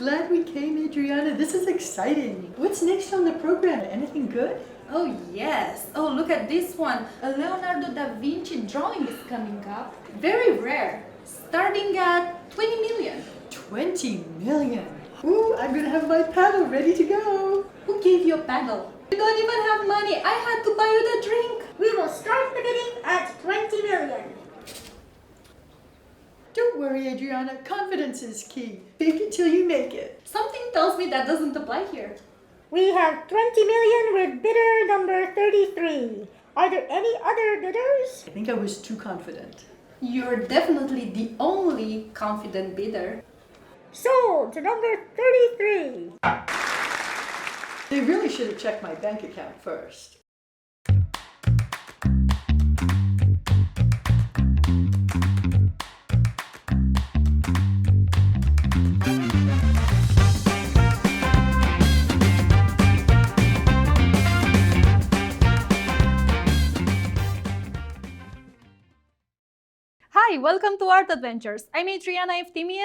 glad we came, Adriana. This is exciting. What's next on the program? Anything good? Oh yes. Oh, look at this one. A Leonardo da Vinci drawing is coming up. Very rare. Starting at 20 million. 20 million. Ooh, I'm gonna have my paddle ready to go. Who gave you a paddle? You don't even have money. I had to buy you the drink. We will start the bidding at 20 million. Don't worry, Adriana. Confidence is key. Fake it till you make it. Something tells me that doesn't apply here. We have 20 million with bidder number 33. Are there any other bidders? I think I was too confident. You're definitely the only confident bidder. Sold to number 33. They really should have checked my bank account first. Hi, welcome to Art Adventures. I'm Adriana Eftimie.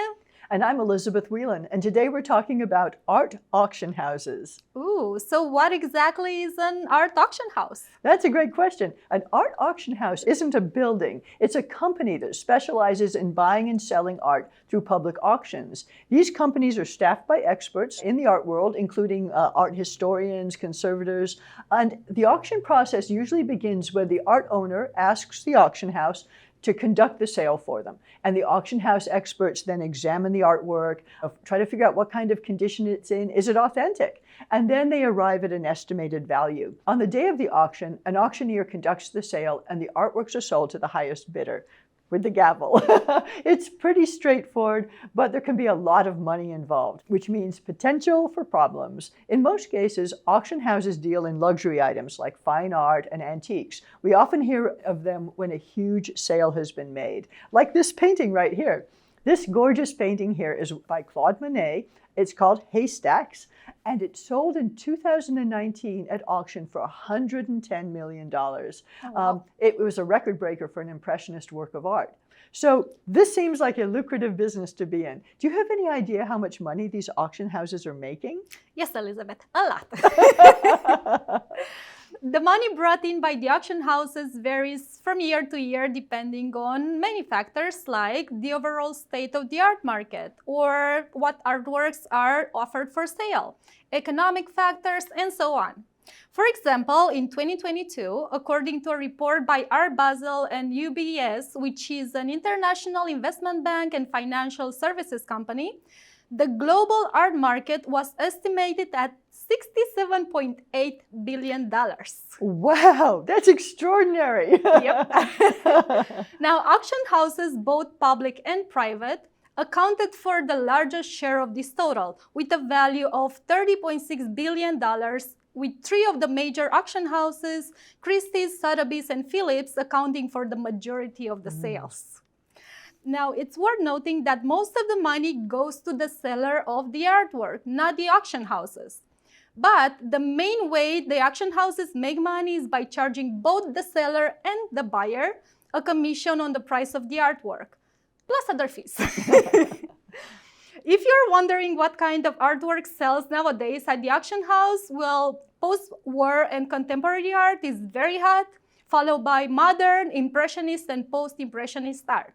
And I'm Elizabeth Whelan, and today we're talking about art auction houses. Ooh, so what exactly is an art auction house? That's a great question. An art auction house isn't a building. It's a company that specializes in buying and selling art through public auctions. These companies are staffed by experts in the art world, including art historians, conservators, and the auction process usually begins when the art owner asks the auction house to conduct the sale for them. And the auction house experts then examine the artwork, try to figure out what kind of condition it's in, is it authentic? And then they arrive at an estimated value. On the day of the auction, an auctioneer conducts the sale and the artworks are sold to the highest bidder with the gavel. It's pretty straightforward, but there can be a lot of money involved, which means potential for problems. In most cases, auction houses deal in luxury items like fine art and antiques. We often hear of them when a huge sale has been made, like this painting right here. This gorgeous painting here is by Claude Monet. It's called Haystacks, and it sold in 2019 at auction for $110 million. Oh, wow. It was a record breaker for an impressionist work of art. So this seems like a lucrative business to be in. Do you have any idea how much money these auction houses are making? Yes, Elizabeth, a lot. The money brought in by the auction houses varies from year to year depending on many factors like the overall state of the art market or what artworks are offered for sale, economic factors, and so on. For example, in 2022, according to a report by Art Basel and UBS, which is an international investment bank and financial services company, the global art market was estimated at $67.8 billion. Wow, that's extraordinary. Yep. Now, auction houses, both public and private, accounted for the largest share of this total, with a value of $30.6 billion, with three of the major auction houses, Christie's, Sotheby's, and Phillips, accounting for the majority of the sales. Now, it's worth noting that most of the money goes to the seller of the artwork, not the auction houses. But the main way the auction houses make money is by charging both the seller and the buyer a commission on the price of the artwork, plus other fees. If you're wondering what kind of artwork sells nowadays at the auction house, well, post-war and contemporary art is very hot, followed by modern, impressionist, and post-impressionist art.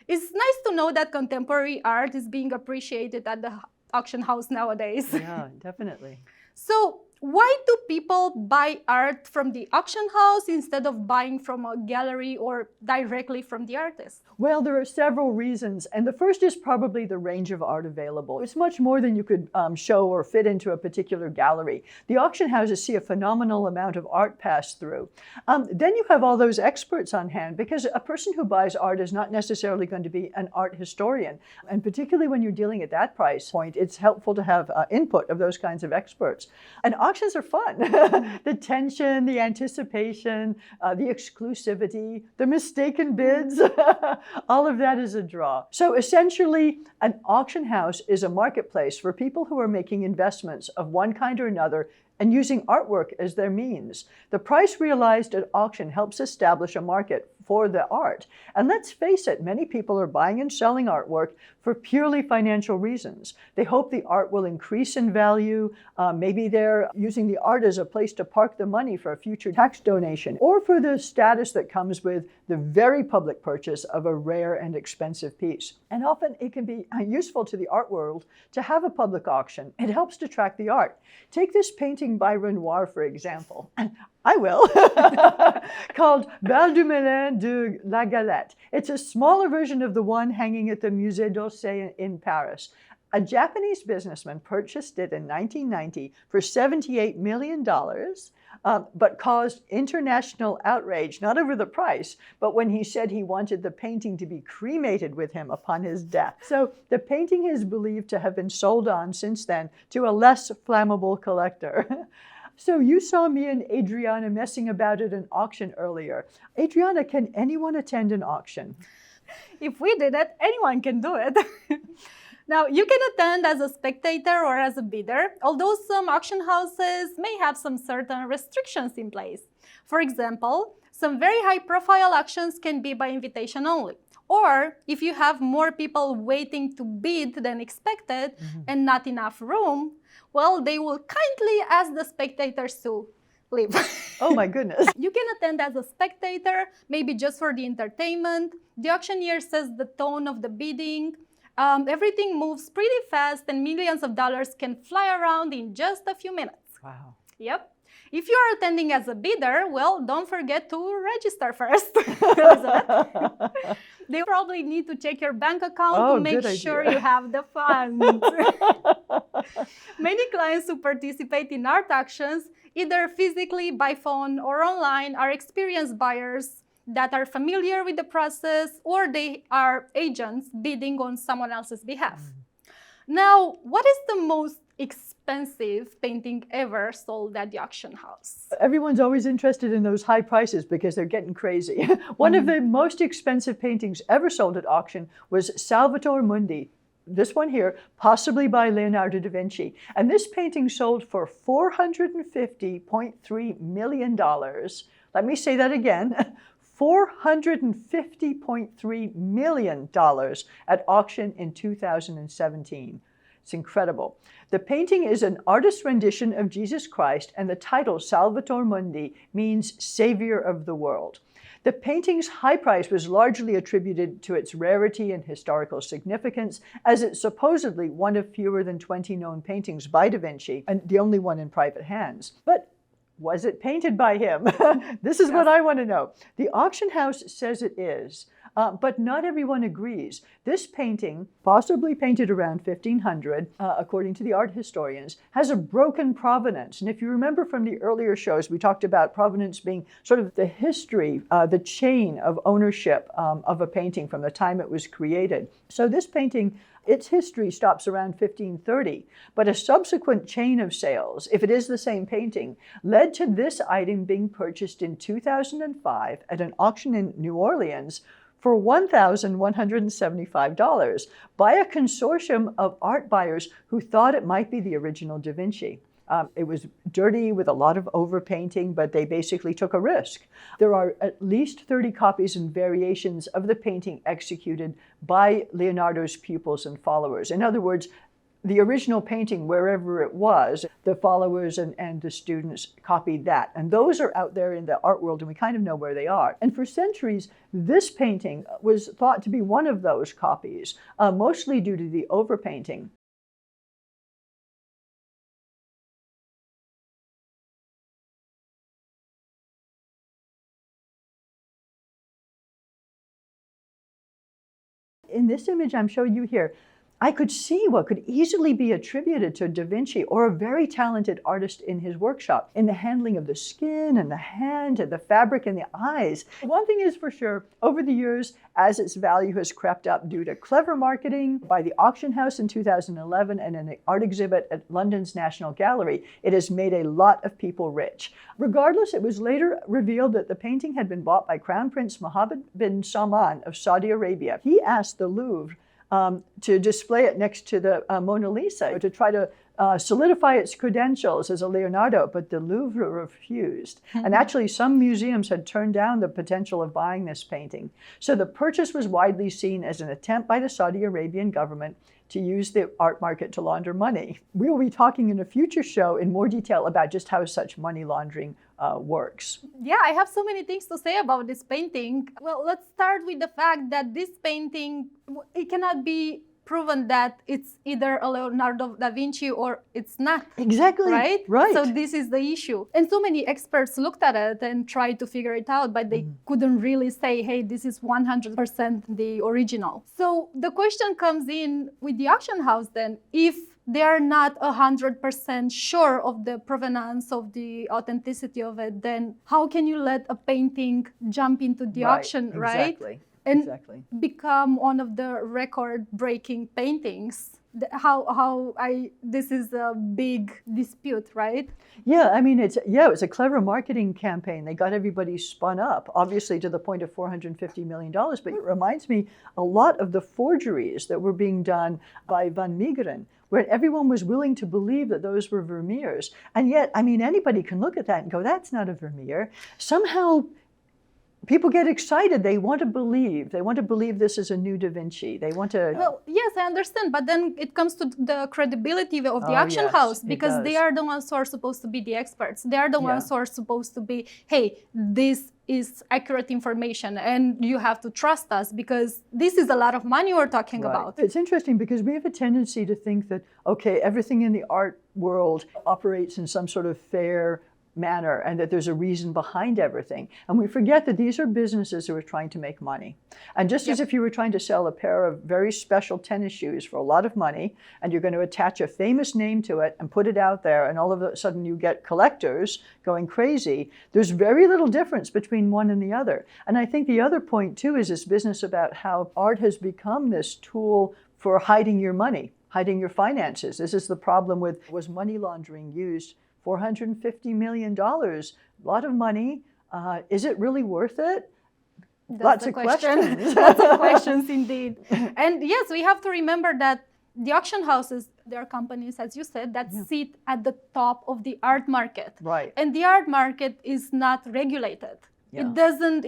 It's nice to know that contemporary art is being appreciated at the auction house nowadays. Yeah, definitely. So why do people buy art from the auction house instead of buying from a gallery or directly from the artist? Well, there are several reasons, and the first is probably the range of art available. It's much more than you could show or fit into a particular gallery. The auction houses see a phenomenal amount of art pass through. Then you have all those experts on hand, because a person who buys art is not necessarily going to be an art historian. And particularly when you're dealing at that price point, it's helpful to have input of those kinds of experts. And auctions are fun. The tension, the anticipation, the exclusivity, the mistaken bids, all of that is a draw. So essentially, an auction house is a marketplace for people who are making investments of one kind or another and using artwork as their means. The price realized at auction helps establish a market for the art. And let's face it, many people are buying and selling artwork for purely financial reasons. They hope the art will increase in value. Maybe they're using the art as a place to park the money for a future tax donation, or for the status that comes with the very public purchase of a rare and expensive piece. And often it can be useful to the art world to have a public auction. It helps to track the art. Take this painting by Renoir, for example. I will, called Bal du Melin de la Galette. It's a smaller version of the one hanging at the Musée d'Orsay in Paris. A Japanese businessman purchased it in 1990 for $78 million, but caused international outrage, not over the price, but when he said he wanted the painting to be cremated with him upon his death. So the painting is believed to have been sold on since then to a less flammable collector. So you saw me and Adriana messing about at an auction earlier. Adriana, can anyone attend an auction? If we did it, anyone can do it. Now, you can attend as a spectator or as a bidder, although some auction houses may have some certain restrictions in place. For example, some very high-profile auctions can be by invitation only. Or if you have more people waiting to bid than expected and not enough room, well, they will kindly ask the spectators to leave. Oh my goodness. You can attend as a spectator, maybe just for the entertainment. The auctioneer sets the tone of the bidding. Everything moves pretty fast and millions of dollars can fly around in just a few minutes. Wow. Yep. If you are attending as a bidder, well, don't forget to register first. Elizabeth. They probably need to check your bank account to make sure you have the funds. Many clients who participate in art auctions, either physically, by phone, or online, are experienced buyers that are familiar with the process, or they are agents bidding on someone else's behalf. Now, what is the most expensive painting ever sold at the auction house? Everyone's always interested in those high prices because they're getting crazy. One of the most expensive paintings ever sold at auction was Salvator Mundi. This one here, possibly by Leonardo da Vinci. And this painting sold for $450.3 million. Let me say that again. $450.3 million at auction in 2017. It's incredible. The painting is an artist's rendition of Jesus Christ, and the title, Salvator Mundi, means Savior of the World. The painting's high price was largely attributed to its rarity and historical significance, as it's supposedly one of fewer than 20 known paintings by Da Vinci, and the only one in private hands. But was it painted by him? This is what I want to know. The auction house says it is, but not everyone agrees. This painting, possibly painted around 1500, according to the art historians, has a broken provenance. And if you remember from the earlier shows, we talked about provenance being sort of the history, the chain of ownership of a painting from the time it was created. So this painting, its history stops around 1530, but a subsequent chain of sales, if it is the same painting, led to this item being purchased in 2005 at an auction in New Orleans for $1,175 by a consortium of art buyers who thought it might be the original Da Vinci. It was dirty with a lot of overpainting, but they basically took a risk. There are at least 30 copies and variations of the painting executed by Leonardo's pupils and followers. In other words, the original painting, wherever it was, the followers and the students copied that. And those are out there in the art world, and we kind of know where they are. And for centuries, this painting was thought to be one of those copies, mostly due to the overpainting. In this image I'm showing you here, I could see what could easily be attributed to Da Vinci or a very talented artist in his workshop in the handling of the skin and the hand and the fabric and the eyes. One thing is for sure, over the years, as its value has crept up due to clever marketing by the auction house in 2011 and an art exhibit at London's National Gallery, it has made a lot of people rich. Regardless, it was later revealed that the painting had been bought by Crown Prince Mohammed bin Salman of Saudi Arabia. He asked the Louvre to display it next to the Mona Lisa, to try to solidify its credentials as a Leonardo, but the Louvre refused. And actually, some museums had turned down the potential of buying this painting. So the purchase was widely seen as an attempt by the Saudi Arabian government to use the art market to launder money. We will be talking in a future show in more detail about just how such money laundering works. Yeah, I have so many things to say about this painting. Well, let's start with the fact that this painting, it cannot be proven that it's either a Leonardo da Vinci or it's not. Exactly. Right? Right. So this is the issue. And so many experts looked at it and tried to figure it out, but they couldn't really say, hey, this is 100% the original. So the question comes in with the auction house then, if they are not 100% sure of the provenance of the authenticity of it, then how can you let a painting jump into the auction, right? Exactly. And exactly. become one of the record-breaking paintings. This is a big dispute, right? Yeah, I mean, it was a clever marketing campaign. They got everybody spun up, obviously to the point of $450 million. But it reminds me a lot of the forgeries that were being done by Van Meegeren, where everyone was willing to believe that those were Vermeers. And yet, I mean, anybody can look at that and go, that's not a Vermeer. Somehow, people get excited. They want to believe. They want to believe this is a new Da Vinci. They want to... Well, yes, I understand. But then it comes to the credibility of the auction yes, house, it because they does. are the ones who are supposed to be the experts. They are the ones who are supposed to be, hey, this is accurate information and you have to trust us because this is a lot of money we're talking about. It's interesting because we have a tendency to think that, okay, everything in the art world operates in some sort of fair manner and that there's a reason behind everything. And we forget that these are businesses who are trying to make money. And just as if you were trying to sell a pair of very special tennis shoes for a lot of money, and you're going to attach a famous name to it and put it out there, and all of a sudden you get collectors going crazy, there's very little difference between one and the other. And I think the other point too is this business about how art has become this tool for hiding your money, hiding your finances. This is the problem with, was money laundering used? $450 million, a lot of money. Is it really worth it? Lots of questions. Lots of questions indeed. And yes, we have to remember that the auction houses, they are companies, as you said, that sit at the top of the art market. Right. And the art market is not regulated. It doesn't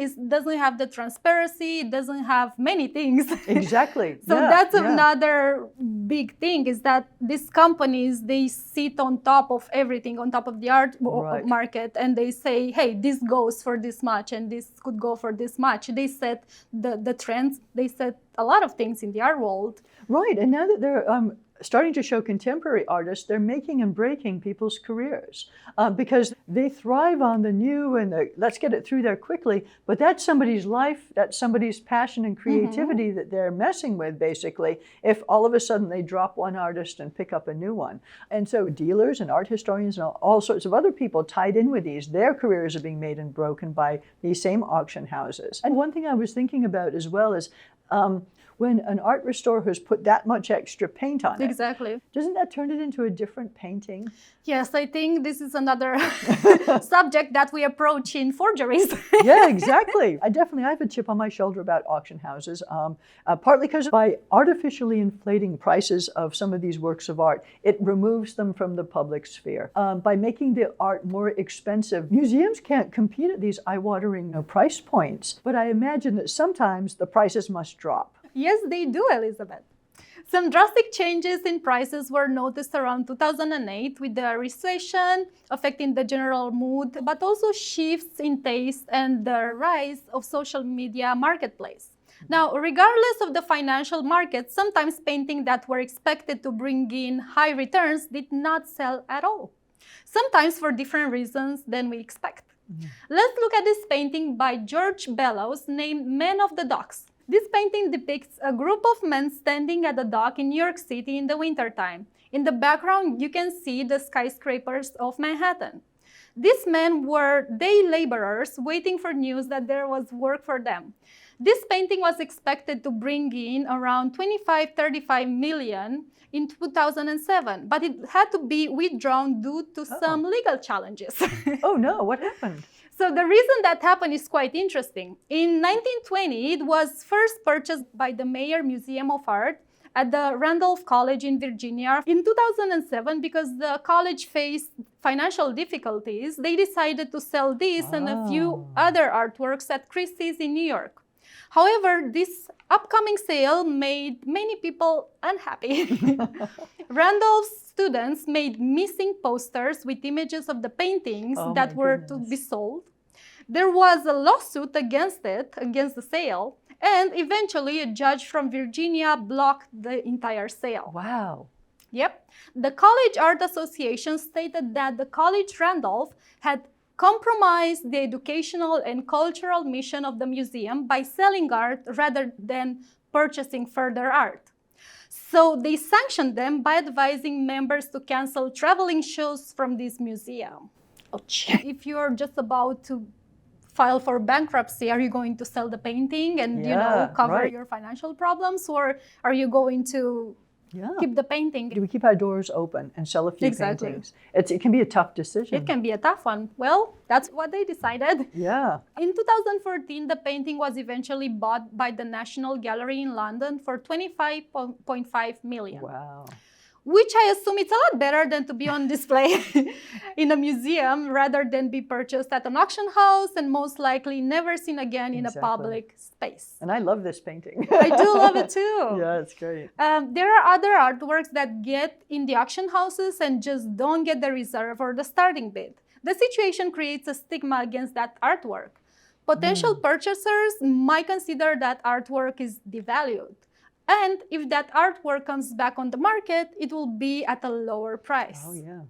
have the transparency, it doesn't have many things. Exactly. So that's another big thing, is that these companies, they sit on top of everything, on top of the art market, and they say, hey, this goes for this much and this could go for this much. They set the trends, they set a lot of things in the art world. Right, and now that they're starting to show contemporary artists, they're making and breaking people's careers because they thrive on the new and let's get it through there quickly. But that's somebody's life, that's somebody's passion and creativity that they're messing with, basically, if all of a sudden they drop one artist and pick up a new one. And so dealers and art historians and all sorts of other people tied in with these, their careers are being made and broken by these same auction houses. And one thing I was thinking about as well is when an art restorer has put that much extra paint on it, exactly, doesn't that turn it into a different painting? Yes, I think this is another subject that we approach in forgeries. Yeah, exactly. I have a chip on my shoulder about auction houses, partly because by artificially inflating prices of some of these works of art, it removes them from the public sphere. By making the art more expensive, museums can't compete at these eye-watering price points, but I imagine that sometimes the prices must drop. Yes, they do, Elizabeth. Some drastic changes in prices were noticed around 2008 with the recession affecting the general mood, but also shifts in taste and the rise of social media marketplace. Now, regardless of the financial market, sometimes paintings that were expected to bring in high returns did not sell at all, sometimes for different reasons than we expect. Let's look at this painting by George Bellows named Men of the Docks. This painting depicts a group of men standing at a dock in New York City in the wintertime. In the background, you can see the skyscrapers of Manhattan. These men were day laborers waiting for news that there was work for them. This painting was expected to bring in around 35 million in 2007, but it had to be withdrawn due to some legal challenges. Oh no, what happened? So the reason that happened is quite interesting. In 1920, it was first purchased by the Mayer Museum of Art at the Randolph College in Virginia. In 2007, because the college faced financial difficulties, they decided to sell this and a few other artworks at Christie's in New York. However, this upcoming sale made many people unhappy. Randolph's students made missing posters with images of the paintings that were to be sold. There was a lawsuit against the sale, and eventually a judge from Virginia blocked the entire sale. Wow. Yep. The College Art Association stated that the College Randolph had compromised the educational and cultural mission of the museum by selling art rather than purchasing further art. So they sanctioned them by advising members to cancel traveling shows from this museum. If you're just about to file for bankruptcy, are you going to sell the painting and cover your financial problems, or are you going to keep the painting? Do we keep our doors open and sell a few paintings? It can be a tough decision. It can be a tough one. Well, that's what they decided. Yeah. In 2014, the painting was eventually bought by the National Gallery in London for $25.5 million. Wow. Which I assume it's a lot better than to be on display in a museum rather than be purchased at an auction house and most likely never seen again in a public space. And I love this painting. I do love it too. Yeah, it's great. There are other artworks that get in the auction houses and just don't get the reserve or the starting bid. The situation creates a stigma against that artwork. Potential purchasers might consider that artwork is devalued. And if that artwork comes back on the market, it will be at a lower price. Oh, yeah.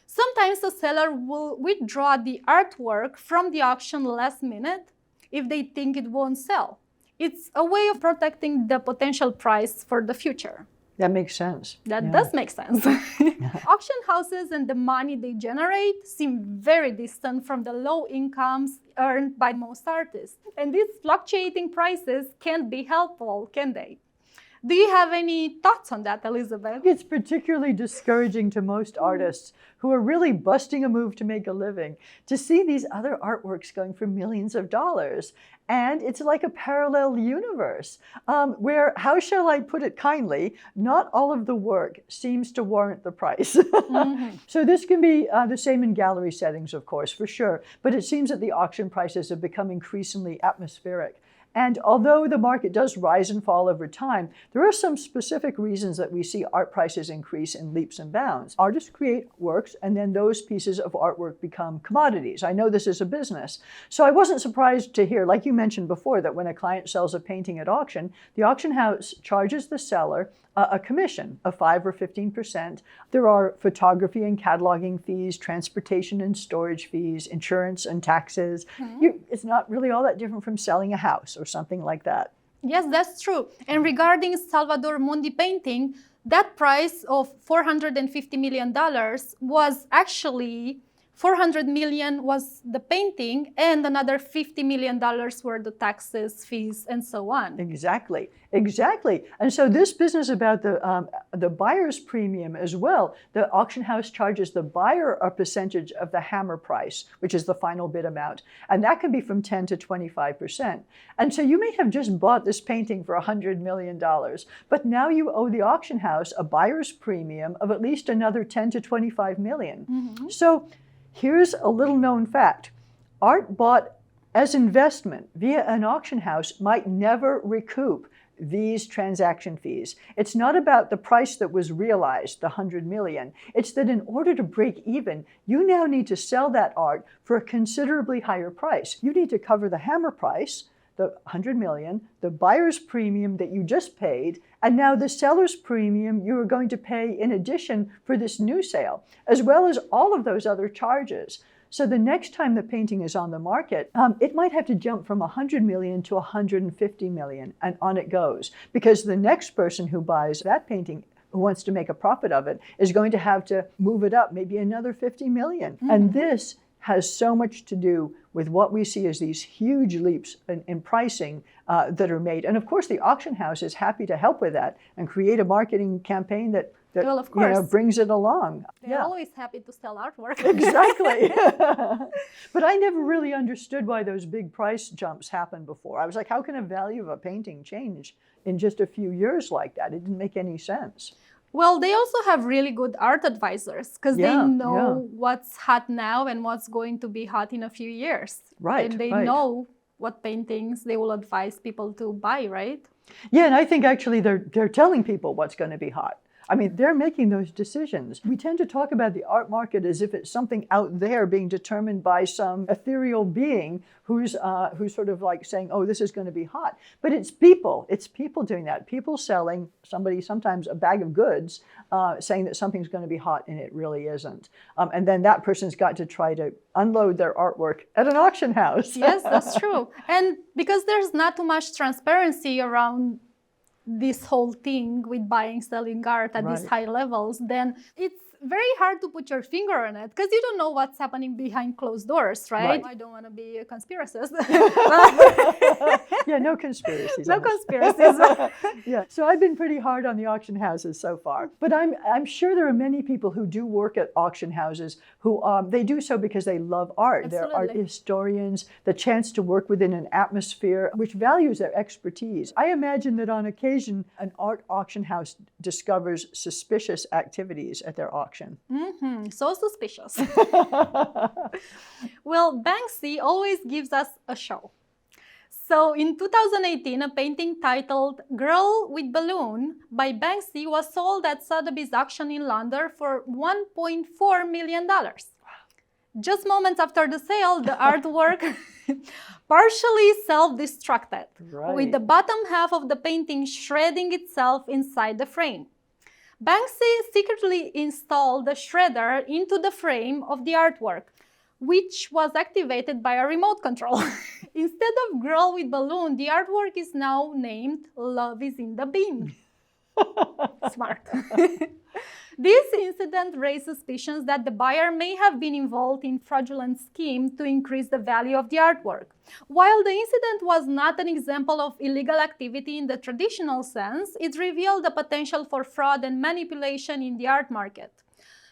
Sometimes the seller will withdraw the artwork from the auction last minute if they think it won't sell. It's a way of protecting the potential price for the future. That makes sense. That does make sense. Auction houses and the money they generate seem very distant from the low incomes earned by most artists. And these fluctuating prices can't be helpful, can they? Do you have any thoughts on that, Elizabeth? It's particularly discouraging to most artists who are really busting a move to make a living to see these other artworks going for millions of dollars. And it's like a parallel universe where, how shall I put it kindly, not all of the work seems to warrant the price. So this can be the same in gallery settings, of course, for sure. But it seems that the auction prices have become increasingly atmospheric. And although the market does rise and fall over time, there are some specific reasons that we see art prices increase in leaps and bounds. Artists create works, and then those pieces of artwork become commodities. I know this is a business. So I wasn't surprised to hear, like you mentioned before, that when a client sells a painting at auction, the auction house charges the seller a commission of 5 or 15%. There are photography and cataloging fees, transportation and storage fees, insurance and taxes. It's not really all that different from selling a house or something like that. Yes, that's true. And regarding Salvador Mundi painting, that price of $450 million was actually $400 million was the painting, and another $50 million were the taxes, fees, and so on. Exactly, exactly. And so this business about the buyer's premium as well, the auction house charges the buyer a percentage of the hammer price, which is the final bid amount. And that can be from 10 to 25%. And so you may have just bought this painting for $100 million, but now you owe the auction house a buyer's premium of at least another 10 to 25 million. So here's a little known fact. Art bought as investment via an auction house might never recoup these transaction fees. It's not about the price that was realized, the 100 million. It's that in order to break even, you now need to sell that art for a considerably higher price. You need to cover the hammer price, the 100 million, the buyer's premium that you just paid, and now the seller's premium you are going to pay in addition for this new sale, as well as all of those other charges. So the next time the painting is on the market, it might have to jump from 100 million to 150 million, and on it goes. Because the next person who buys that painting, who wants to make a profit of it, is going to have to move it up maybe another 50 million. And this has so much to do with what we see as these huge leaps in pricing that are made. And of course, the auction house is happy to help with that and create a marketing campaign that that Well, of course. brings it along. They're always happy to sell artwork. Exactly. But I never really understood why those big price jumps happened before. I was like, how can a value of a painting change in just a few years like that? It didn't make any sense. Well, they also have really good art advisors because they know what's hot now and what's going to be hot in a few years. Right. And they know what paintings they will advise people to buy, right? Yeah, and I think actually they're telling people what's going to be hot. I mean, they're making those decisions. We tend to talk about the art market as if it's something out there being determined by some ethereal being who's sort of like saying, oh, this is going to be hot. But it's people. It's people doing that. People selling somebody sometimes a bag of goods, saying that something's going to be hot and it really isn't. And then that person's got to try to unload their artwork at an auction house. Yes, that's true. And because there's not too much transparency around this whole thing with buying, selling art at these high levels, then it's very hard to put your finger on it because you don't know what's happening behind closed doors, right? I don't want to be a conspiracist. Yeah, no conspiracies. No conspiracies. Yeah, so I've been pretty hard on the auction houses so far. But I'm sure there are many people who do work at auction houses who they do so because they love art. Absolutely. They're art historians, the chance to work within an atmosphere which values their expertise. I imagine that on occasion, an art auction house discovers suspicious activities at their auction. So suspicious. Well, Banksy always gives us a show. So in 2018, a painting titled Girl with Balloon by Banksy was sold at Sotheby's auction in London for $1.4 million. Wow. Just moments after the sale, the artwork partially self-destructed, with the bottom half of the painting shredding itself inside the frame. Banksy secretly installed the shredder into the frame of the artwork, which was activated by a remote control. Instead of Girl with Balloon, the artwork is now named Love is in the Bin. Smart. This incident raised suspicions that the buyer may have been involved in fraudulent scheme to increase the value of the artwork. While the incident was not an example of illegal activity in the traditional sense, it revealed the potential for fraud and manipulation in the art market.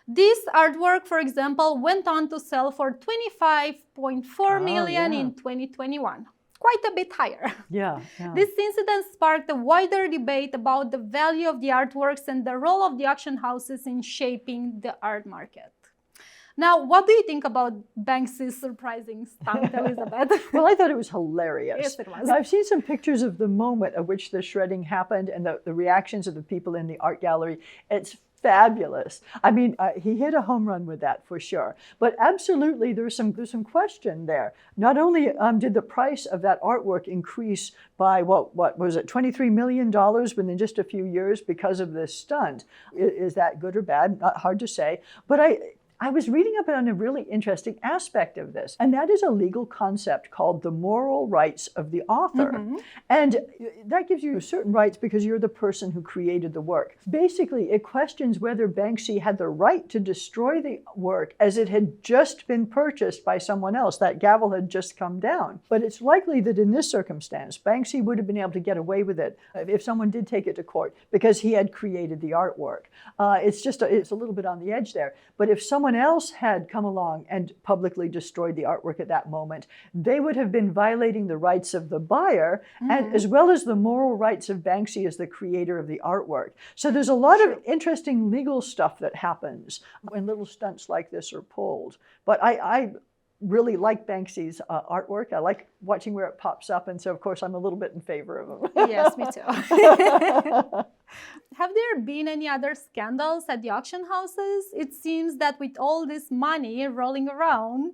This artwork, for example, went on to sell for $25.4 million in 2021. Quite a bit higher. Yeah. This incident sparked a wider debate about the value of the artworks and the role of the auction houses in shaping the art market. Now, what do you think about Banksy's surprising stunt, Elizabeth? Well, I thought it was hilarious. Yes, it was. I've seen some pictures of the moment at which the shredding happened and the reactions of the people in the art gallery. It's fabulous. I mean, he hit a home run with that for sure. But absolutely, there's some question there. Not only did the price of that artwork increase by, what was it, $23 million within just a few years because of this stunt. Is that good or bad? Not hard to say. But I was reading up on a really interesting aspect of this, and that is a legal concept called the moral rights of the author. And that gives you certain rights because you're the person who created the work. Basically, it questions whether Banksy had the right to destroy the work as it had just been purchased by someone else. That gavel had just come down. But it's likely that in this circumstance, Banksy would have been able to get away with it if someone did take it to court because he had created the artwork. It's a little bit on the edge there. But if someone else had come along and publicly destroyed the artwork at that moment, they would have been violating the rights of the buyer and as well as the moral rights of Banksy as the creator of the artwork. So there's a lot of interesting legal stuff that happens when little stunts like this are pulled. But I really like Banksy's artwork. I like watching where it pops up, and so of course I'm a little bit in favor of him. Yes, me too. Have there been any other scandals at the auction houses? It seems that with all this money rolling around,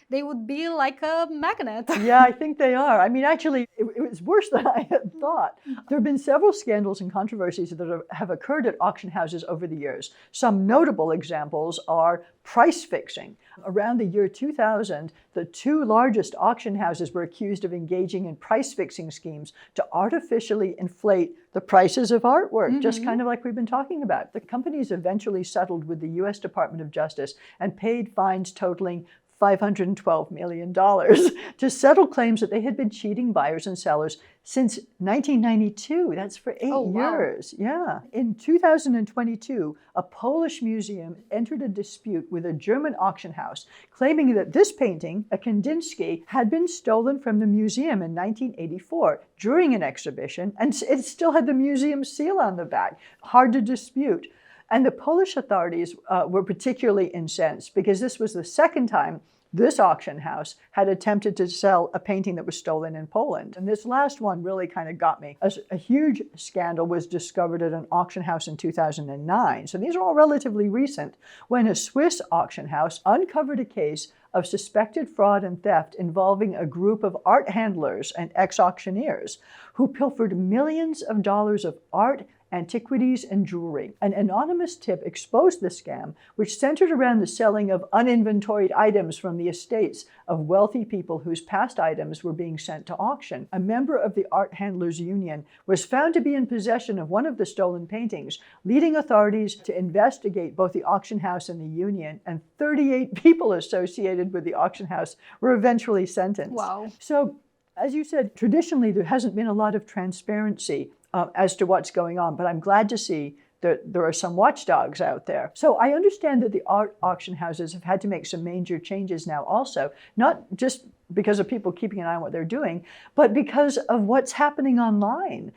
they would be like a magnet. Yeah, I think they are. I mean, actually, it was worse than I had thought. There have been several scandals and controversies that have occurred at auction houses over the years. Some notable examples are price fixing. Around the year 2000, the two largest auction houses were accused of engaging in price fixing schemes to artificially inflate the prices of artwork, just kind of like we've been talking about. The companies eventually settled with the U.S. Department of Justice and paid fines totaling $512 million to settle claims that they had been cheating buyers and sellers since 1992. That's for 8 years. Yeah. In 2022, a Polish museum entered a dispute with a German auction house, claiming that this painting, a Kandinsky, had been stolen from the museum in 1984 during an exhibition, and it still had the museum seal on the back. Hard to dispute. And the Polish authorities were particularly incensed because this was the second time this auction house had attempted to sell a painting that was stolen in Poland. And this last one really kind of got me. A huge scandal was discovered at an auction house in 2009. So these are all relatively recent, when a Swiss auction house uncovered a case of suspected fraud and theft involving a group of art handlers and ex-auctioneers who pilfered millions of dollars of art, antiquities, and jewelry. An anonymous tip exposed the scam, which centered around the selling of uninventoried items from the estates of wealthy people whose past items were being sent to auction. A member of the Art Handlers Union was found to be in possession of one of the stolen paintings, leading authorities to investigate both the auction house and the union, and 38 people associated with the auction house were eventually sentenced. Wow. So, as you said, traditionally there hasn't been a lot of transparency as to what's going on, but I'm glad to see that there are some watchdogs out there. So I understand that the art auction houses have had to make some major changes now also, not just because of people keeping an eye on what they're doing, but because of what's happening online.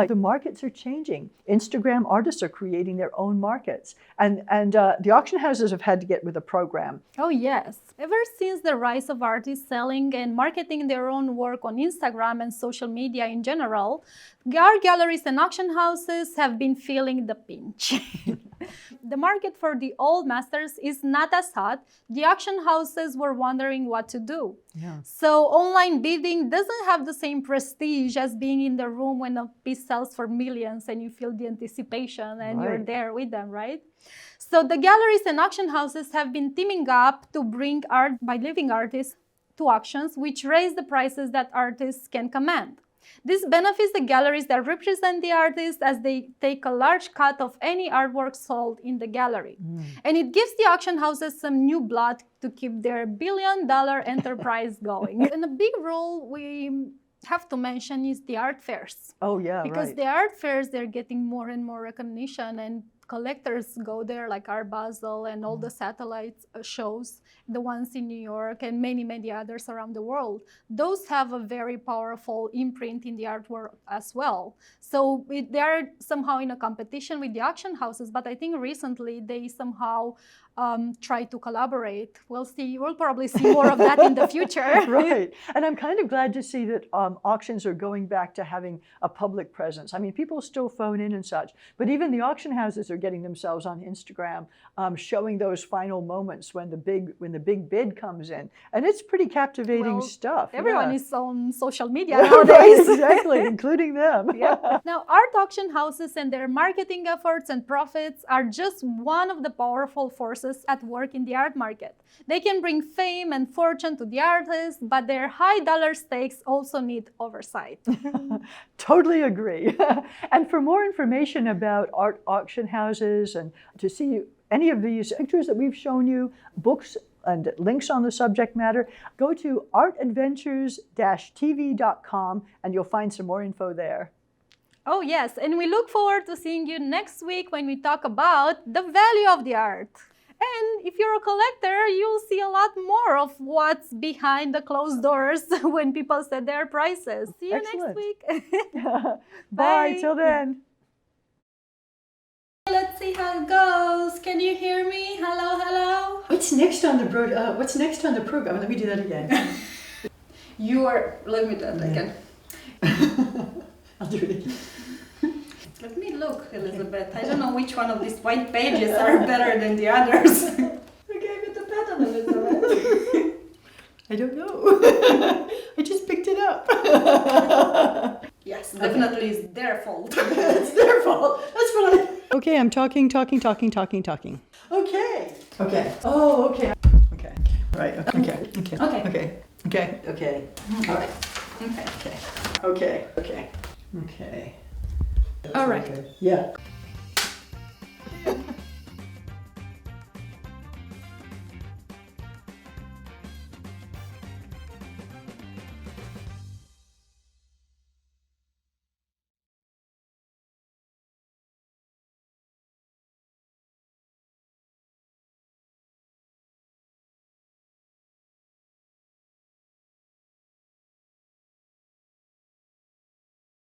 The markets are changing. Instagram artists are creating their own markets. And the auction houses have had to get with a program. Oh, yes. Ever since the rise of artists selling and marketing their own work on Instagram and social media in general, art galleries and auction houses have been feeling the pinch. The market for the old masters is not as hot. The auction houses were wondering what to do. Yeah. So online bidding doesn't have the same prestige as being in the room when a piece sells for millions and you feel the anticipation and you're there with them, right? So the galleries and auction houses have been teaming up to bring art by living artists to auctions, which raise the prices that artists can command. This benefits the galleries that represent the artists as they take a large cut of any artwork sold in the gallery. And it gives the auction houses some new blood to keep their billion-dollar enterprise going. And a big role we have to mention is the art fairs. Oh, yeah, because the art fairs, they're getting more and more recognition, and collectors go there, like Art Basel and all the satellite shows, the ones in New York and many, many others around the world. Those have a very powerful imprint in the art world as well. So they're somehow in a competition with the auction houses, but I think recently they somehow try to collaborate. We'll see. We'll probably see more of that in the future. Right. And I'm kind of glad to see that auctions are going back to having a public presence. I mean, people still phone in and such, but even the auction houses are getting themselves on Instagram, showing those final moments when the big bid comes in. And it's pretty captivating stuff. Everyone is on social media nowadays. nowadays. Exactly, including them. Now, art auction houses and their marketing efforts and profits are just one of the powerful forces at work in the art market. They can bring fame and fortune to the artists, but their high dollar stakes also need oversight. Totally agree. And for more information about art auction houses and to see any of these pictures that we've shown you, books and links on the subject matter, go to artadventures-tv.com and you'll find some more info there. Oh yes, and we look forward to seeing you next week when we talk about the value of the art. And if you're a collector, you'll see a lot more of what's behind the closed doors when people set their prices. See you Excellent. next week. Bye, till then. Let's see how it goes. Can you hear me? Hello, hello. What's next on the program? Let me do that again. Let me do that again. I'll do it again. Let me look, Elizabeth. I don't know which one of these white pages are better than the others. I gave you the pattern, Elizabeth. I don't know. I just picked it up. Yes, definitely it's their fault. It's their fault. That's what I... Okay, I'm talking. Okay. Oh, okay. Okay. Right. Okay. All right. Okay. All right. Okay. All right. Yeah.